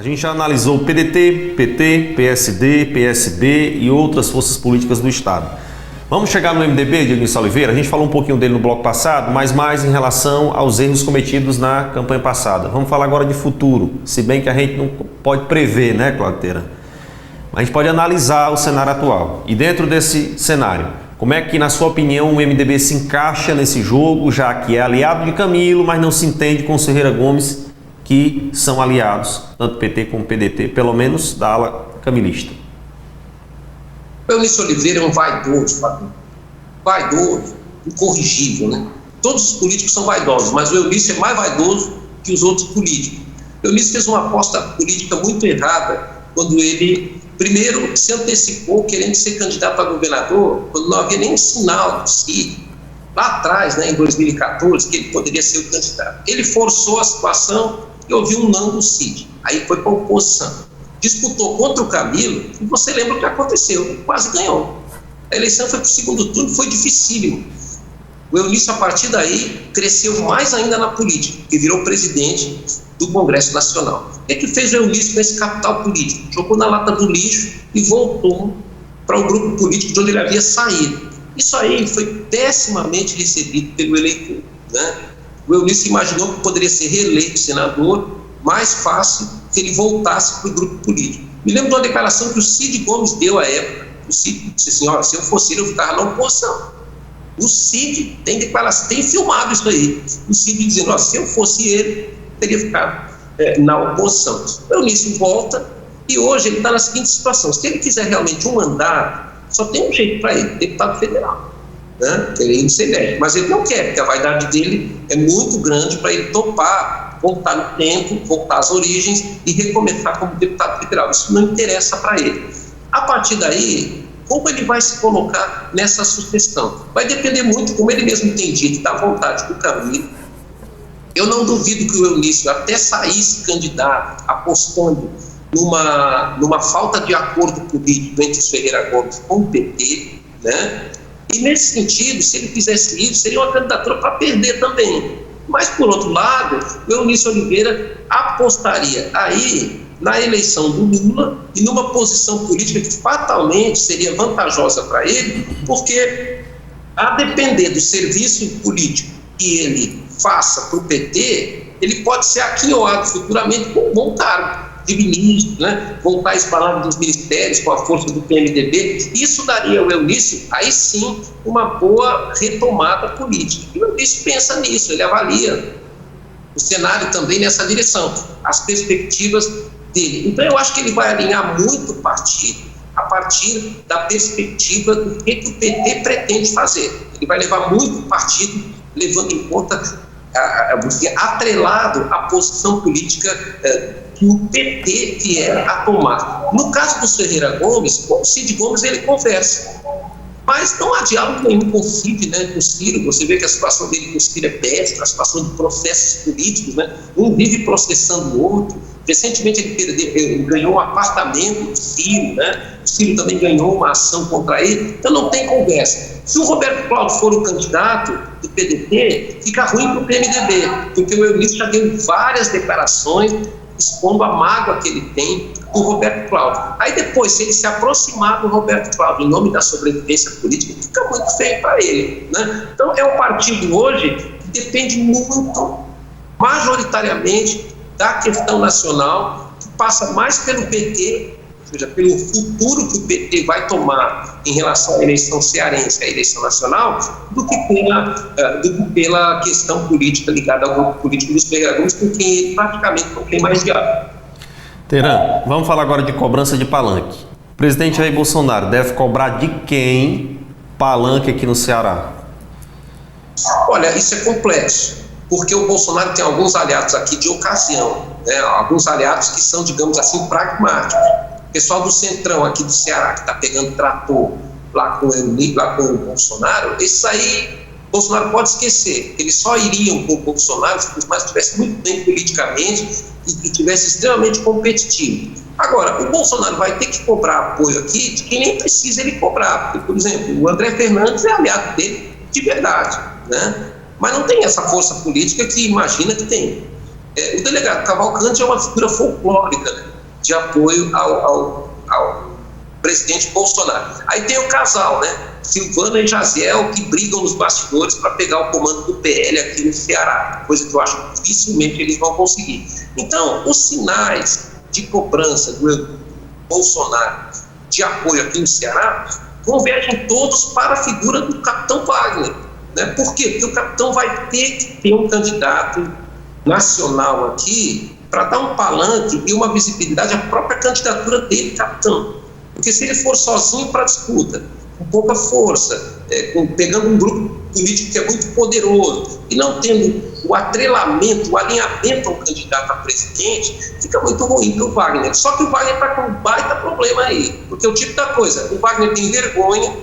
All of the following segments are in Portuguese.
A gente já analisou o PDT, PT, PSD, PSB e outras forças políticas do Estado. Vamos chegar no MDB, Dionísio Oliveira? A gente falou um pouquinho dele no bloco passado, mas mais em relação aos erros cometidos na campanha passada. Vamos falar agora de futuro, se bem que a gente não pode prever, né, Claudio? A gente pode analisar o cenário atual. E dentro desse cenário, como é que, na sua opinião, o MDB se encaixa nesse jogo, já que é aliado de Camilo, mas não se entende com o Ferreira Gomes, que são aliados, tanto PT como PDT, pelo menos da ala camilista? O Dionísio Oliveira é um vaidoso, Fabinho. Vaidoso, incorrigível, né? Todos os políticos são vaidosos, mas o Dionísio é mais vaidoso que os outros políticos. O Dionísio fez uma aposta política muito errada quando ele, primeiro, se antecipou querendo ser candidato a governador, quando não havia nem sinal do Cid, lá atrás, né, em 2014, que ele poderia ser o candidato. Ele forçou a situação e ouviu um não do Cid. Aí foi para a oposição. Disputou contra o Camilo, e você lembra o que aconteceu, quase ganhou. A eleição foi para o segundo turno, foi dificílimo. O Dionísio, a partir daí, cresceu mais ainda na política, e virou presidente do Congresso Nacional. O que fez o Dionísio com esse capital político? Jogou na lata do lixo e voltou para o grupo político de onde ele havia saído. Isso aí foi pessimamente recebido pelo eleitor, né? O Dionísio imaginou que poderia ser reeleito senador mais fácil se ele voltasse para o grupo político. Me lembro de uma declaração que o Cid Gomes deu à época. O Cid disse assim: olha, se eu fosse ele, eu ficava na oposição. O Cid tem declaração, tem filmado isso aí. O Cid dizendo: olha, se eu fosse ele, teria ficado na oposição. O Dionísio volta e hoje ele está na seguinte situação: se ele quiser realmente um mandato, só tem um jeito para ele, deputado federal, né? Ele se elege, mas ele não quer, porque a vaidade dele é muito grande para ele topar voltar no tempo, voltar às origens e recomeçar como deputado federal. Isso não interessa para ele. A partir daí, como ele vai se colocar nessa sucessão? Vai depender muito, como ele mesmo tem dito, da vontade do Camilo. Eu não duvido que o Dionísio até saísse candidato, apostando numa falta de acordo político entre os Ferreira Gomes com o PT, né? E nesse sentido, se ele fizesse isso, seria uma candidatura para perder também. Mas, por outro lado, o Dionísio Oliveira apostaria aí na eleição do Lula e numa posição política que fatalmente seria vantajosa para ele, porque, a depender do serviço político que ele faça para o PT, ele pode ser aquinhoado futuramente com um bom cargo de ministro, né? Voltar a espanar dos ministérios com a força do PMDB. Isso daria ao Dionísio, aí sim, uma boa retomada política. E o Dionísio pensa nisso, ele avalia o cenário também nessa direção, as perspectivas dele. Então eu acho que ele vai alinhar muito o partido a partir da perspectiva do que o PT pretende fazer. Ele vai levar muito o partido, levando em conta, atrelado à posição política que o PT vier a tomar. No caso do Ferreira Gomes, com o Cid Gomes ele conversa, mas não há diálogo nenhum com o Cid, né, com o Ciro. Você vê que a situação dele com o Ciro é péssima, a situação de processos políticos, né? Um vive processando o outro. Recentemente ele ganhou um apartamento do Ciro, né? O Ciro também ganhou uma ação contra ele, então não tem conversa. Se o Roberto Cláudio for o candidato do PDT, fica ruim para o PMDB, porque o Dionísio já deu várias declarações expondo a mágoa que ele tem do Roberto Cláudio. Aí depois, se ele se aproximar do Roberto Cláudio em nome da sobrevivência política, fica muito feio para ele, né? Então é um partido hoje que depende muito, majoritariamente, da questão nacional, que passa mais pelo PT, ou seja, pelo futuro que o PT vai tomar em relação à eleição cearense, à eleição nacional, do que pela questão política ligada ao grupo político dos Ferreira Gomes, com quem ele praticamente não tem mais diálogo. Teran, vamos falar agora de cobrança de palanque. O presidente Jair Bolsonaro deve cobrar de quem palanque aqui no Ceará? Olha, isso é complexo, porque o Bolsonaro tem alguns aliados aqui de ocasião, né? Alguns aliados que são, digamos assim, pragmáticos. O pessoal do Centrão aqui do Ceará, que está pegando trator lá com o Bolsonaro, esses aí, Bolsonaro pode esquecer, eles só iriam com o Bolsonaro se o Bolsonaro estivesse muito bem politicamente e estivesse extremamente competitivo. Agora, o Bolsonaro vai ter que cobrar apoio aqui de quem nem precisa ele cobrar, porque, por exemplo, o André Fernandes é aliado dele de verdade, né? Mas não tem essa força política que imagina que tem. O delegado Cavalcante é uma figura folclórica, né? de apoio ao presidente Bolsonaro. Aí tem o casal, né? Silvana e Jaziel, que brigam nos bastidores para pegar o comando do PL aqui no Ceará, coisa que eu acho que dificilmente eles vão conseguir. Então, os sinais de cobrança do Bolsonaro de apoio aqui no Ceará convergem todos para a figura do capitão Wagner. Né? Por quê? Porque o capitão vai ter que ter um candidato nacional aqui para dar um palanque e uma visibilidade à própria candidatura dele, capitão. Porque se ele for sozinho para a disputa, com pouca força, pegando um grupo político que é muito poderoso e não tendo o atrelamento, o alinhamento ao candidato a presidente, fica muito ruim para o Wagner. Só que o Wagner está com um baita problema aí, porque o tipo da coisa, o Wagner tem vergonha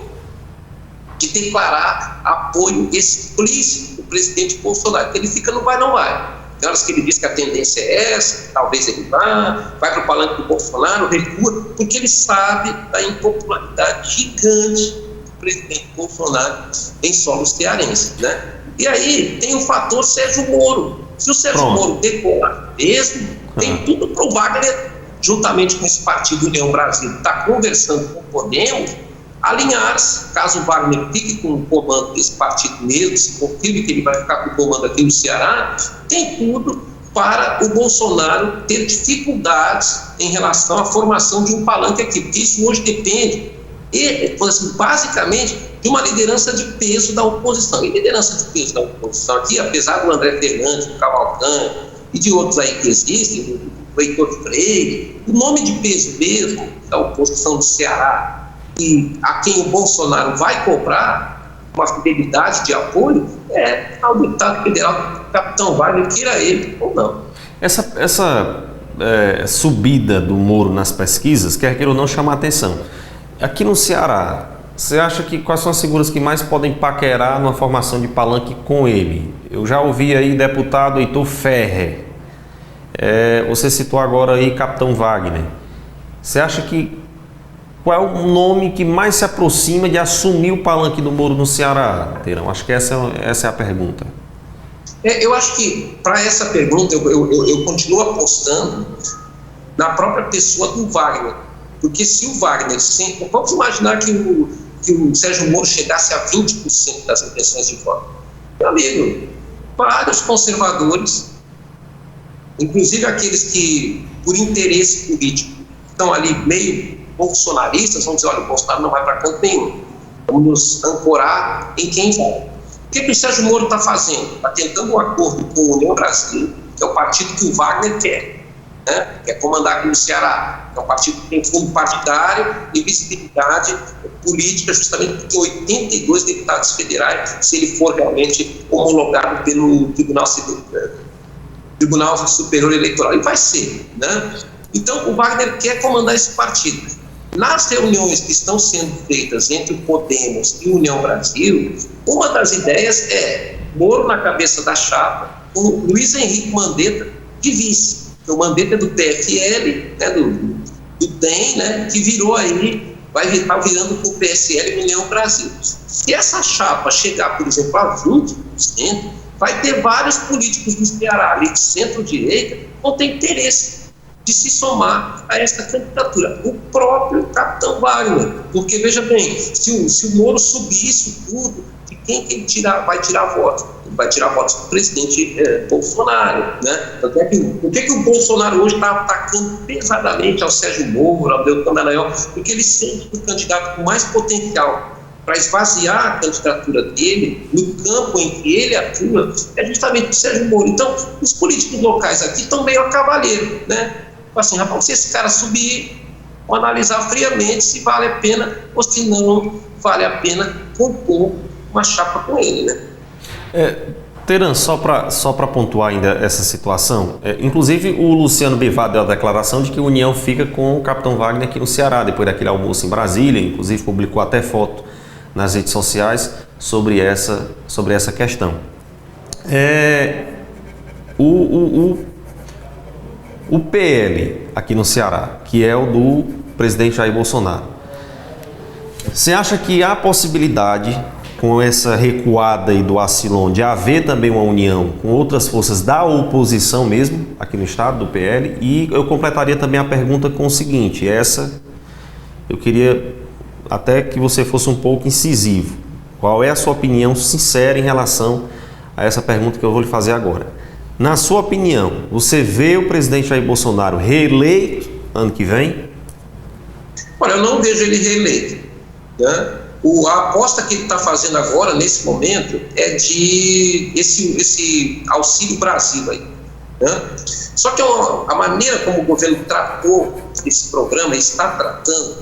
de declarar apoio explícito do presidente Bolsonaro, ele fica no vai, não vai. Tem horas que ele diz que a tendência é essa, talvez ele vai para o palanque do Bolsonaro, recua, porque ele sabe da impopularidade gigante do presidente Bolsonaro em solo cearense, né? E aí tem o fator Sérgio Moro. Se o Sérgio Moro decolar mesmo, tem tudo para o Wagner, juntamente com esse partido União Brasil, está conversando com o Podemos, alinhar-se, caso o Wagner fique com o comando desse partido mesmo, se confirme que ele vai ficar com o comando aqui no Ceará, tem tudo para o Bolsonaro ter dificuldades em relação à formação de um palanque aqui, porque isso hoje depende, assim, basicamente, de uma liderança de peso da oposição. E liderança de peso da oposição aqui, apesar do André Fernandes, do Cavalcante e de outros aí que existem, do Heitor Freire, o nome de peso mesmo da oposição do Ceará, e a quem o Bolsonaro vai cobrar uma fidelidade de apoio, ao deputado federal, capitão Wagner, queira ele ou não. Essa subida do Moro nas pesquisas, quer queira ou não, chama a atenção. Aqui no Ceará, você acha que quais são as figuras que mais podem paquerar numa formação de palanque com ele? Eu já ouvi aí deputado Heitor Ferrer, você citou agora aí capitão Wagner. Você acha que qual é o nome que mais se aproxima de assumir o palanque do Moro no Ceará, Teirão? Acho que essa é a pergunta. Eu acho que, para essa pergunta, eu continuo apostando na própria pessoa do Wagner. Porque se o Wagner... Vamos imaginar que o Sérgio Moro chegasse a 20% das intenções de voto. Meu amigo, vários conservadores, inclusive aqueles que, por interesse político, estão ali meio bolsonaristas, vão dizer, olha, o Bolsonaro não vai para canto nenhum, vamos nos ancorar em quem vai. O que o Sérgio Moro está fazendo? Está tentando um acordo com o União Brasil, que é o partido que o Wagner quer, né? Quer comandar aqui no Ceará, é um partido que tem fundo partidário e visibilidade política, justamente porque 82 deputados federais, se ele for realmente homologado pelo Tribunal Superior Eleitoral, e vai ser, né? Então o Wagner quer comandar esse partido. Nas reuniões que estão sendo feitas entre o Podemos e a União Brasil, uma das ideias é Moro na cabeça da chapa, com Luiz Henrique Mandetta de vice. O Mandetta é do PFL, né, do DEM, né, que virou aí, vai estar virando com o PSL e União Brasil. Se essa chapa chegar, por exemplo, a 20%, vai ter vários políticos do Ceará, ali de centro-direita, que vão ter interesse de se somar a essa candidatura, o próprio capitão Wagner, porque veja bem, se o Moro subir isso tudo, de quem que ele vai tirar votos? Ele vai tirar votos do presidente Bolsonaro, né? Por que o Bolsonaro hoje está atacando pesadamente ao Sérgio Moro, ao Deltan Dallagnol? Porque ele sente que o candidato com mais potencial para esvaziar a candidatura dele no campo em que ele atua é justamente o Sérgio Moro. Então, os políticos locais aqui estão meio a cavaleiro, né? Assim, rapaz, se esse cara subir, vou analisar friamente se vale a pena ou se não vale a pena compor uma chapa com ele, né? Teran, só para pontuar ainda essa situação, inclusive o Luciano Bivar deu a declaração de que a União fica com o capitão Wagner aqui no Ceará, depois daquele almoço em Brasília, inclusive publicou até foto nas redes sociais sobre essa questão. O PL aqui no Ceará, que é o do presidente Jair Bolsonaro, você acha que há possibilidade com essa recuada aí do Acilon, de haver também uma união com outras forças da oposição mesmo, aqui no estado, do PL, e eu completaria também a pergunta com o seguinte, eu queria até que você fosse um pouco incisivo. Qual é a sua opinião sincera em relação a essa pergunta que eu vou lhe fazer agora? Na sua opinião, você vê o presidente Jair Bolsonaro reeleito ano que vem? Olha, eu não vejo ele reeleito, né? A aposta que ele está fazendo agora, nesse momento, é de esse Auxílio Brasil aí, né? Só que a maneira como o governo tratou esse programa, está tratando,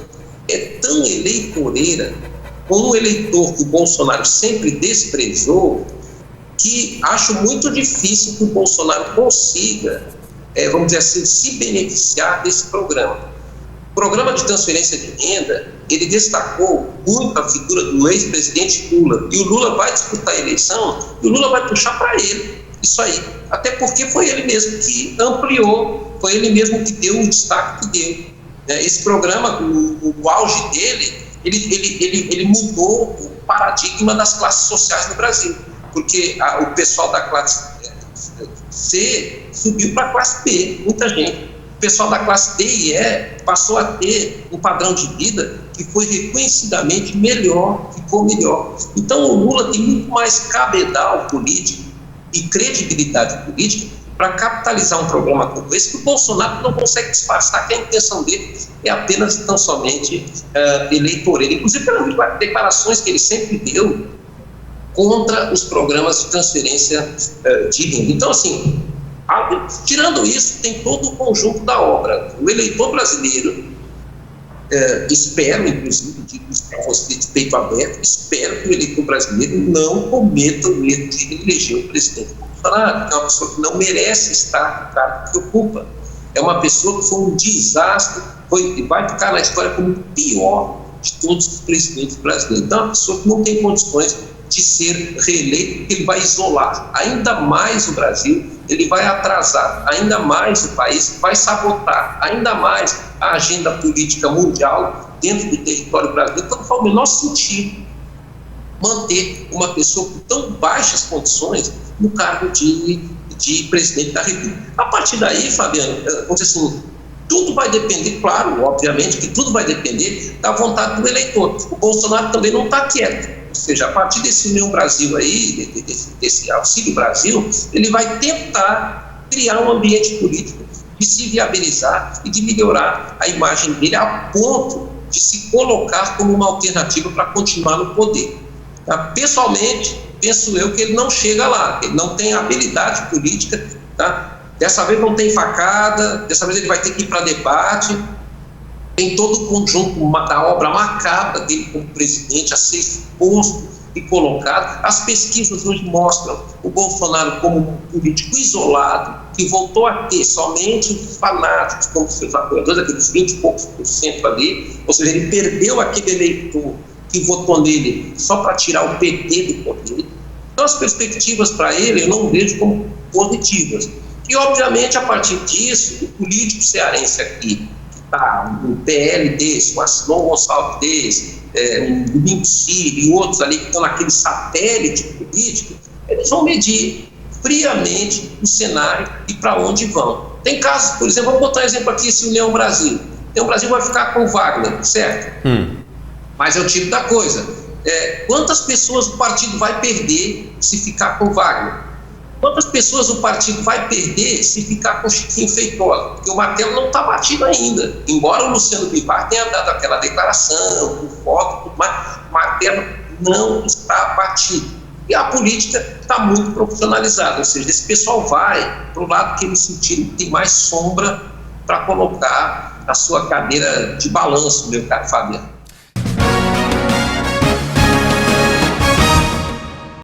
é tão eleitoreira, com um eleitor que o Bolsonaro sempre desprezou, que acho muito difícil que o Bolsonaro consiga, vamos dizer assim, se beneficiar desse programa. O programa de transferência de renda, ele destacou muito a figura do ex-presidente Lula, e o Lula vai disputar a eleição, e o Lula vai puxar para ele isso aí, até porque foi ele mesmo que ampliou, foi ele mesmo que deu o destaque que deu. Esse programa, o auge dele, ele mudou o paradigma das classes sociais no Brasil, porque o pessoal da classe C subiu para a classe B, muita gente. O pessoal da classe D e E passou a ter um padrão de vida que foi reconhecidamente melhor, ficou melhor. Então o Lula tem muito mais cabedal político e credibilidade política para capitalizar um programa como esse, que o Bolsonaro não consegue disfarçar que a intenção dele é apenas tão somente eleitoreira, inclusive pelas declarações que ele sempre deu contra os programas de transferência de renda. Então, assim, tirando isso, tem todo o conjunto da obra. O eleitor brasileiro, espero, inclusive, digo para você de peito aberto, espero que o eleitor brasileiro não cometa o erro de eleger o presidente Bolsonaro, que é uma pessoa que não merece estar no cargo que ocupa. É uma pessoa que foi um desastre, vai ficar na história como o pior de todos os presidentes brasileiros. Então, é uma pessoa que não tem condições de ser reeleito, porque ele vai isolar ainda mais o Brasil, ele vai atrasar ainda mais o país, vai sabotar ainda mais a agenda política mundial dentro do território brasileiro. Então, não faz o menor sentido manter uma pessoa com tão baixas condições no cargo de presidente da República. A partir daí, Fabiano, vamos dizer assim, tudo vai depender, claro, obviamente que tudo vai depender da vontade do eleitor. O Bolsonaro também não está quieto. Ou seja, a partir desse União Brasil aí, desse Auxílio Brasil, ele vai tentar criar um ambiente político de se viabilizar e de melhorar a imagem dele a ponto de se colocar como uma alternativa para continuar no poder. Tá? Pessoalmente, penso eu que ele não chega lá, ele não tem habilidade política, tá? Dessa vez não tem facada, dessa vez ele vai ter que ir para debate. Tem todo o conjunto da obra macabra dele como presidente a ser exposto e colocado. As pesquisas hoje mostram o Bolsonaro como um político isolado, que voltou a ter somente os fanáticos como seus apoiadores, aqueles 20 e poucos % ali, ou seja, ele perdeu aquele eleitor que votou nele só para tirar o PT do poder. Então as perspectivas para ele eu não vejo como positivas. E obviamente a partir disso, o político cearense aqui, um PL desse, um Acilon Gonçalves desse, um Domingo Ciro e outros ali que estão naquele satélite político, eles vão medir friamente o cenário e para onde vão. Tem casos, por exemplo, vamos botar um exemplo aqui, esse União Brasil. União Brasil vai ficar com o Wagner, certo? Mas é o tipo da coisa. Quantas pessoas o partido vai perder se ficar com o Wagner? Quantas pessoas o partido vai perder se ficar com o Chiquinho Feitosa? Porque o martelo não está batido ainda. Embora o Luciano Bivar tenha dado aquela declaração, com foto, tudo mais, o martelo não está batido. E a política está muito profissionalizada, ou seja, esse pessoal vai para o lado que eles sentirem que tem mais sombra para colocar a sua cadeira de balanço, meu caro Fabiano.